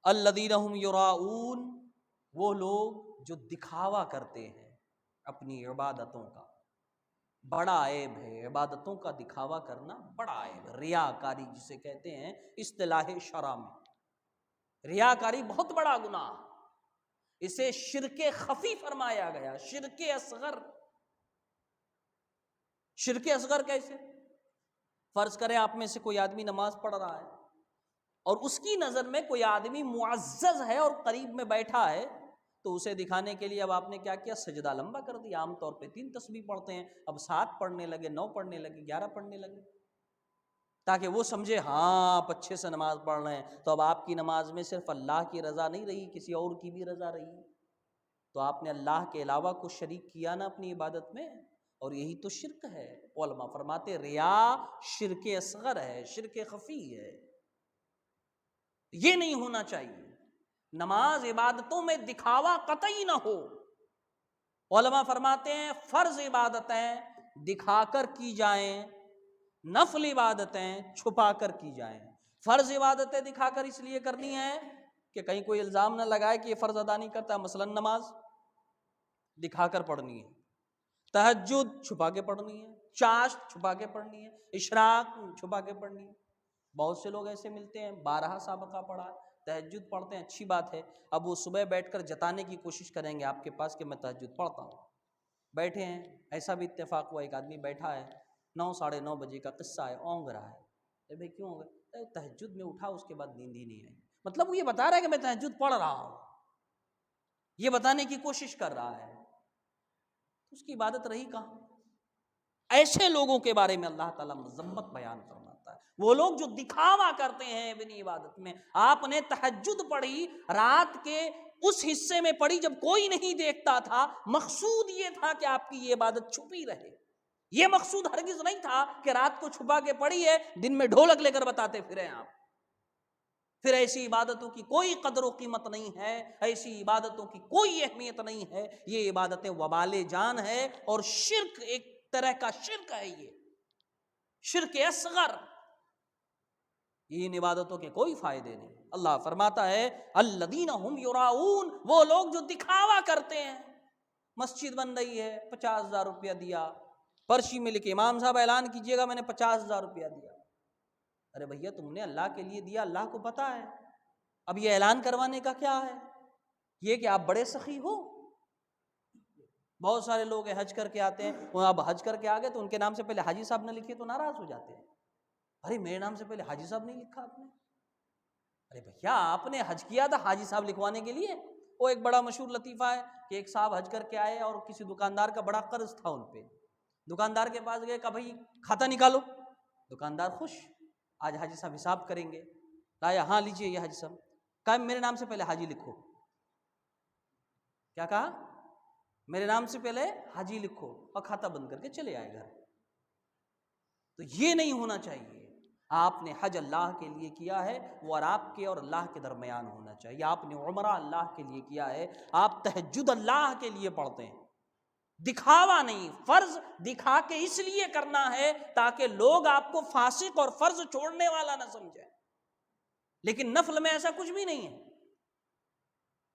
الذین هم یراؤون، وہ لوگ جو دکھاوا کرتے ہیں اپنی عبادتوں کا۔ بڑا عیب ہے عبادتوں کا دکھاوا کرنا، بڑا عیب، ریاکاری جسے کہتے ہیں اصطلاح شرع میں۔ ریاکاری بہت بڑا گناہ، اسے شرک خفی فرمایا گیا، شرک اصغر۔ شرک اصغر کیسے؟ فرض کریں آپ میں سے کوئی آدمی نماز پڑھ رہا ہے اور اس کی نظر میں کوئی آدمی معزز ہے اور قریب میں بیٹھا ہے، تو اسے دکھانے کے لیے اب آپ نے کیا کیا؟ سجدہ لمبا کر دیا۔ عام طور پہ 3 تسبیح پڑھتے ہیں، اب 7 پڑھنے لگے، 9 پڑھنے لگے، 11 پڑھنے لگے، تاکہ وہ سمجھے ہاں آپ اچھے سے نماز پڑھ رہے ہیں۔ تو اب آپ کی نماز میں صرف اللہ کی رضا نہیں رہی، کسی اور کی بھی رضا رہی، تو آپ نے اللہ کے علاوہ کو شریک کیا نا اپنی عبادت میں، اور یہی تو شرک ہے۔ علماء فرماتے ریا شرک اصغر ہے، شرک خفی ہے، یہ نہیں ہونا چاہیے۔ نماز عبادتوں میں دکھاوا قطعی نہ ہو۔ علماء فرماتے ہیں فرض عبادتیں دکھا کر کی جائیں، نفل عبادتیں چھپا کر کی جائیں۔ فرض عبادتیں دکھا کر اس لیے کرنی ہے کہ کہیں کوئی الزام نہ لگائے کہ یہ فرض ادا نہیں کرتا، مثلا نماز دکھا کر پڑھنی ہے، تہجد چھپا کے پڑھنی ہے، چاشت چھپا کے پڑھنی ہے، اشراق چھپا کے پڑھنی ہے۔ بہت سے لوگ ایسے ملتے ہیں 12 سابقہ پڑھا، تہجد پڑھتے ہیں، اچھی بات ہے، اب وہ صبح بیٹھ کر جتانے کی کوشش کریں گے آپ کے پاس کہ میں تہجد پڑھتا ہوں۔ بیٹھے ہیں، ایسا بھی اتفاق ہوا ایک آدمی بیٹھا ہے، 9 ساڑھے 9 بجے کا قصہ ہے، اونگ رہا ہے۔ بھائی کیوں ہو گیا؟ تہجد میں اٹھا، اس کے بعد نیند ہی نہیں آئی۔ مطلب وہ یہ بتا رہا ہے کہ میں تہجد پڑھ رہا ہوں، یہ بتانے کی کوشش کر رہا ہے، اس کی عبادت رہی کہاں؟ ایسے لوگوں کے بارے میں اللہ تعالیٰ مذمت بیان فرماتا ہے، وہ لوگ جو دکھاوا کرتے ہیں اپنی عبادت میں۔ آپ نے تہجد پڑھی، رات کے اس حصے میں پڑھی جب کوئی نہیں دیکھتا تھا، مقصود یہ تھا کہ آپ کی یہ عبادت چھپی رہے، یہ مقصود ہرگز نہیں تھا کہ رات کو چھپا کے پڑھی ہے، دن میں ڈھولک لے کر بتاتے پھریں آپ۔ پھر ایسی عبادتوں کی کوئی قدر و قیمت نہیں ہے، ایسی عبادتوں کی کوئی اہمیت نہیں ہے، یہ عبادتیں وبال جان ہے، اور شرک ایک طرح کا شرک ہے، یہ شرک اصغر۔ ان عبادتوں کے کوئی فائدے نہیں۔ اللہ فرماتا ہے الذین هم یراؤون، وہ لوگ جو دکھاوا کرتے ہیں۔ مسجد بن رہی ہے، 50,000 روپیہ دیا، پرچی میں لکھے امام صاحب اعلان کیجئے گا میں نے 50,000 روپیہ دیا۔ ارے بھیا تم نے اللہ کے لیے دیا، اللہ کو پتا ہے، اب یہ اعلان کروانے کا کیا ہے؟ یہ کہ آپ بڑے سخی ہو۔ بہت سارے لوگ حج کر کے آتے ہیں، وہ اب حج کر کے آ گئے تو ان کے نام سے پہلے حاجی صاحب نہ لکھے تو ناراض ہو جاتے ہیں۔ ارے میرے نام سے پہلے حاجی صاحب نہیں لکھا آپ نے؟ ارے بھیا آپ نے حج کیا تھا حاجی صاحب لکھوانے کے لیے؟ وہ ایک بڑا مشہور لطیفہ ہے کہ ایک صاحب حج کر کے آئے اور کسی دکاندار کا بڑا قرض تھا ان پہ، دکاندار کے پاس گئے، کہا بھائی کھاتا نکالو۔ دکاندار خوش، آج حاجی صاحب حساب کریں گے، لایا، ہاں لیجئے یہ حاجی صاحب، کہا میرے نام سے پہلے حاجی لکھو۔ کیا کہا؟ میرے نام سے پہلے حاجی لکھو، اور کھاتا بند کر کے چلے آئے گھر۔ تو یہ نہیں ہونا چاہیے۔ آپ نے حج اللہ کے لیے کیا ہے، وہ اور آپ کے اور اللہ کے درمیان ہونا چاہیے۔ آپ نے عمرہ اللہ کے لیے کیا ہے، آپ تہجد اللہ کے لیے پڑھتے ہیں، دکھاوا نہیں۔ فرض دکھا کے اس لیے کرنا ہے تاکہ لوگ آپ کو فاسق اور فرض چھوڑنے والا نہ سمجھیں، لیکن نفل میں ایسا کچھ بھی نہیں ہے۔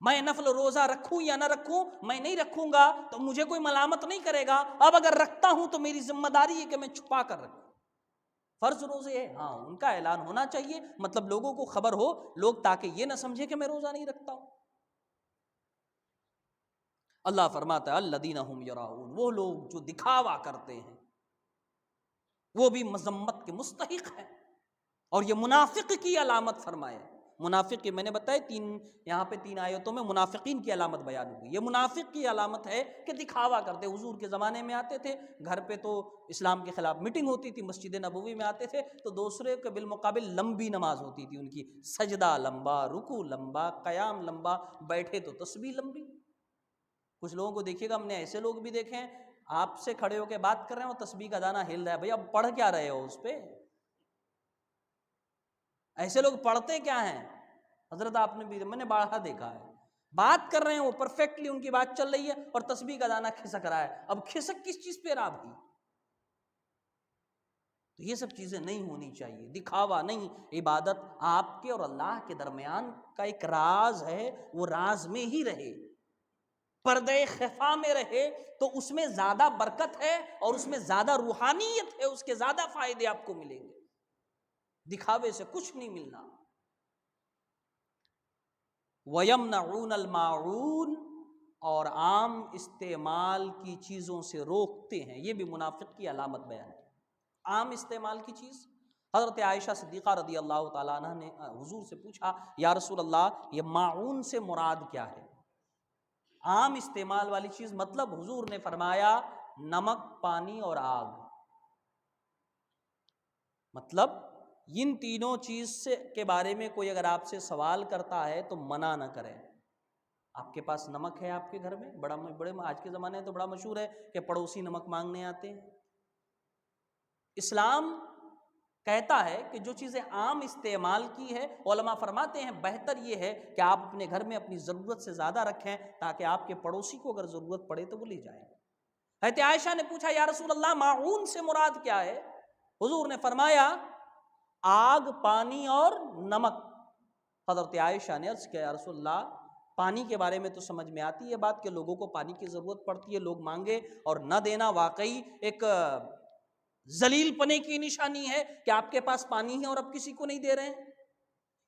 میں نفل روزہ رکھوں یا نہ رکھوں، میں نہیں رکھوں گا تو مجھے کوئی ملامت نہیں کرے گا، اب اگر رکھتا ہوں تو میری ذمہ داری ہے کہ میں چھپا کر رکھوں۔ فرض روزے ہے، ہاں ان کا اعلان ہونا چاہیے، مطلب لوگوں کو خبر ہو، لوگ تاکہ یہ نہ سمجھے کہ میں روزہ نہیں رکھتا ہوں۔ اللہ فرماتا ہے الذین هم یراؤون، وہ لوگ جو دکھاوا کرتے ہیں، وہ بھی مذمت کے مستحق ہیں، اور یہ منافق کی علامت فرمایا۔ منافق کی میں نے بتایا یہاں پہ 3 آیتوں میں منافقین کی علامت بیان ہوئی۔ یہ منافق کی علامت ہے کہ دکھاوا کرتے۔ حضور کے زمانے میں آتے تھے، گھر پہ تو اسلام کے خلاف میٹنگ ہوتی تھی، مسجد نبوی میں آتے تھے تو دوسرے کے بالمقابل لمبی نماز ہوتی تھی ان کی، سجدہ لمبا، رکوع لمبا، قیام لمبا، بیٹھے تو تسبیح لمبی۔ کچھ لوگوں کو دیکھیے گا، ہم نے ایسے لوگ بھی دیکھے ہیں، آپ سے کھڑے ہو کے بات کر رہے ہیں اور تسبیح کا دانہ ہل رہا ہے، بھئی اب پڑھ کیا رہے ہو اس پہ؟ ایسے لوگ پڑھتے کیا ہیں؟ حضرت آپ نے بھی، میں نے بارہا دیکھا ہے، بات کر رہے ہیں وہ پرفیکٹلی ان کی بات چل رہی ہے اور تسبیح کا دانہ کھسک رہا ہے۔ اب کھسک کس چیز پہ رہا بھائی؟ تو یہ سب چیزیں نہیں ہونی چاہیے، دکھاوا نہیں، عبادت آپ کے اور اللہ کے درمیان کا ایک راز ہے، وہ راز میں ہی رہے، پردے خفا میں رہے، تو اس میں زیادہ برکت ہے اور اس میں زیادہ روحانیت ہے، اس کے زیادہ فائدے آپ کو ملیں گے، دکھاوے سے کچھ نہیں ملنا۔ وَيَمْنَعُونَ الْمَاعُونَ، اور عام استعمال کی چیزوں سے روکتے ہیں، یہ بھی منافق کی علامت بیان ہے۔ عام استعمال کی چیز، حضرت عائشہ صدیقہ رضی اللہ تعالیٰ عنہ نے حضور سے پوچھا، یا رسول اللہ یہ ماعون سے مراد کیا ہے؟ عام استعمال والی چیز مطلب حضور نے فرمایا نمک، پانی اور آگ، مطلب ان تینوں چیز کے بارے میں کوئی اگر آپ سے سوال کرتا ہے تو منع نہ کریں۔ آپ کے پاس نمک ہے آپ کے گھر میں، بڑے آج کے زمانے میں تو بڑا مشہور ہے کہ پڑوسی نمک مانگنے آتے ہیں۔ اسلام کہتا ہے کہ جو چیزیں عام استعمال کی ہے، علماء فرماتے ہیں بہتر یہ ہے کہ آپ اپنے گھر میں اپنی ضرورت سے زیادہ رکھیں، تاکہ آپ کے پڑوسی کو اگر ضرورت پڑے تو وہ لے جائیں۔ حضرت عائشہ نے پوچھا یا رسول اللہ ماعون سے مراد کیا ہے؟ حضور نے فرمایا آگ، پانی اور نمک۔ حضرت عائشہ نے عرض کیا یا رسول اللہ پانی کے بارے میں تو سمجھ میں آتی ہے بات کہ لوگوں کو پانی کی ضرورت پڑتی ہے، لوگ مانگے اور نہ دینا واقعی ایک ذلیل پنے کی نشانی ہے کہ آپ کے پاس پانی ہے اور اب کسی کو نہیں دے رہے ہیں۔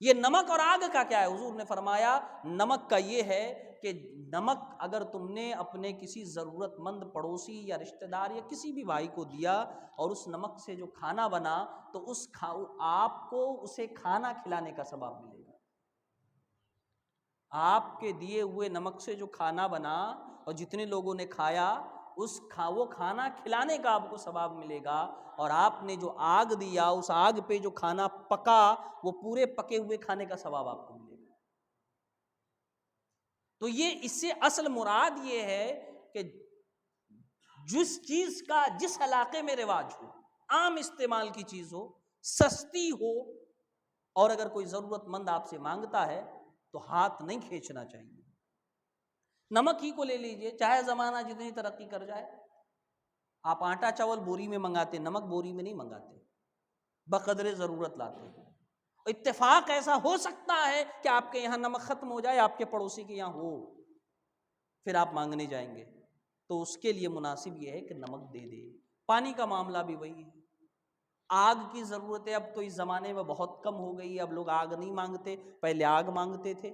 یہ نمک اور آگ کا کیا ہے؟ حضور نے فرمایا نمک کا یہ ہے کہ نمک اگر تم نے اپنے کسی ضرورت مند پڑوسی یا رشتہ دار یا کسی بھی بھائی کو دیا اور اس نمک سے جو کھانا بنا تو آپ کو اسے کھانا کھلانے کا ثواب ملے گا۔ آپ کے دیے ہوئے نمک سے جو کھانا بنا اور جتنے لوگوں نے کھایا وہ کھانا کھلانے کا آپ کو ثواب ملے گا، اور آپ نے جو آگ دیا اس آگ پہ جو کھانا پکا وہ پورے پکے ہوئے کھانے کا ثواب آپ کو ملے گا۔ تو یہ اس سے اصل مراد یہ ہے کہ جس چیز کا جس علاقے میں رواج ہو، عام استعمال کی چیز ہو، سستی ہو، اور اگر کوئی ضرورت مند آپ سے مانگتا ہے تو ہاتھ نہیں کھینچنا چاہیے۔ نمک ہی کو لے لیجئے، چاہے زمانہ جتنی ترقی کر جائے، آپ آٹا چاول بوری میں منگاتے، نمک بوری میں نہیں منگاتے، بقدر ضرورت لاتے۔ اتفاق ایسا ہو سکتا ہے کہ آپ کے یہاں نمک ختم ہو جائے، آپ کے پڑوسی کے یہاں ہو، پھر آپ مانگنے جائیں گے تو اس کے لیے مناسب یہ ہے کہ نمک دے دے۔ پانی کا معاملہ بھی وہی ہے۔ آگ کی ضرورت ہے، اب تو اس زمانے میں بہت کم ہو گئی، اب لوگ آگ نہیں مانگتے، پہلے آگ مانگتے تھے۔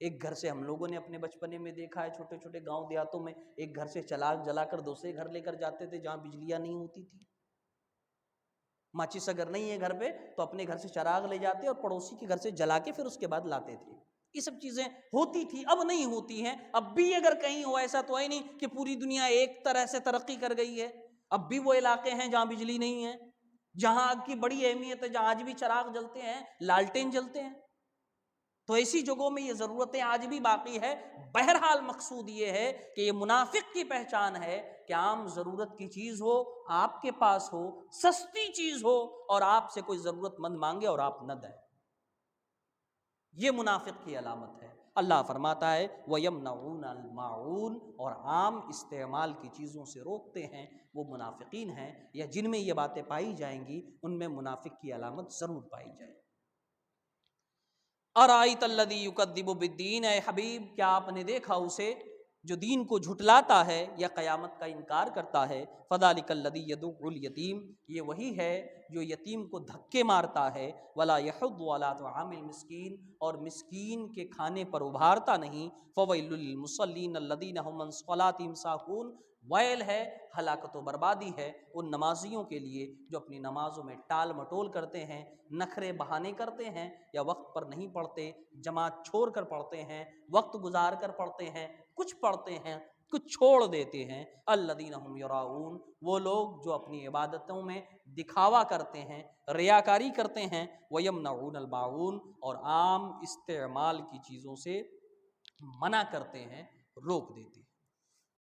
ایک گھر سے ہم لوگوں نے اپنے بچپنے میں دیکھا ہے، چھوٹے چھوٹے گاؤں دیہاتوں میں ایک گھر سے چراغ جلا کر دوسرے گھر لے کر جاتے تھے جہاں بجلیاں نہیں ہوتی تھی۔ ماچس اگر نہیں ہے گھر پہ تو اپنے گھر سے چراغ لے جاتے اور پڑوسی کے گھر سے جلا کے پھر اس کے بعد لاتے تھے۔ یہ سب چیزیں ہوتی تھی، اب نہیں ہوتی ہیں۔ اب بھی اگر کہیں ہو، ایسا تو ہے نہیں کہ پوری دنیا ایک طرح سے ترقی کر گئی ہے، اب بھی وہ علاقے ہیں جہاں بجلی نہیں ہے، جہاں آگ کی بڑی اہمیت ہے، جہاں آج بھی چراغ جلتے ہیں، لالٹین جلتے ہیں۔ تو ایسی جگہوں میں یہ ضرورتیں آج بھی باقی ہے۔ بہرحال مقصود یہ ہے کہ یہ منافق کی پہچان ہے کہ عام ضرورت کی چیز ہو، آپ کے پاس ہو، سستی چیز ہو اور آپ سے کوئی ضرورت مند مانگے اور آپ نہ دیں، یہ منافق کی علامت ہے۔ اللہ فرماتا ہے وَيَمْنَعُونَ الْمَاعُونَ، اور عام استعمال کی چیزوں سے روکتے ہیں، وہ منافقین ہیں، یا جن میں یہ باتیں پائی جائیں گی ان میں منافق کی علامت ضرور پائی جائے۔ ارائیت الذی یکذب بالدین، اے حبیب کیا آپ نے دیکھا اسے جو دین کو جھٹلاتا ہے یا قیامت کا انکار کرتا ہے؟ فذلک الذی یدع الیتیم، یہ وہی ہے جو یتیم کو دھکے مارتا ہے، ولا یحض علی طعام المسکین، اور مسکین کے کھانے پر ابھارتا نہیں۔ فویل للمصلین الذین هم عن صلاتهم ساہون، ویل ہے، ہلاکت و بربادی ہے ان نمازیوں کے لیے جو اپنی نمازوں میں ٹال مٹول کرتے ہیں، نخرے بہانے کرتے ہیں، یا وقت پر نہیں پڑھتے، جماعت چھوڑ کر پڑھتے ہیں، وقت گزار کر پڑھتے ہیں، کچھ پڑھتے ہیں کچھ چھوڑ دیتے ہیں۔ الذین هم یراؤون، وہ لوگ جو اپنی عبادتوں میں دکھاوا کرتے ہیں، ریاکاری کرتے ہیں۔ ویمنعون الماعون، اور عام استعمال کی چیزوں سے منع کرتے ہیں، روک دیتے ہیں۔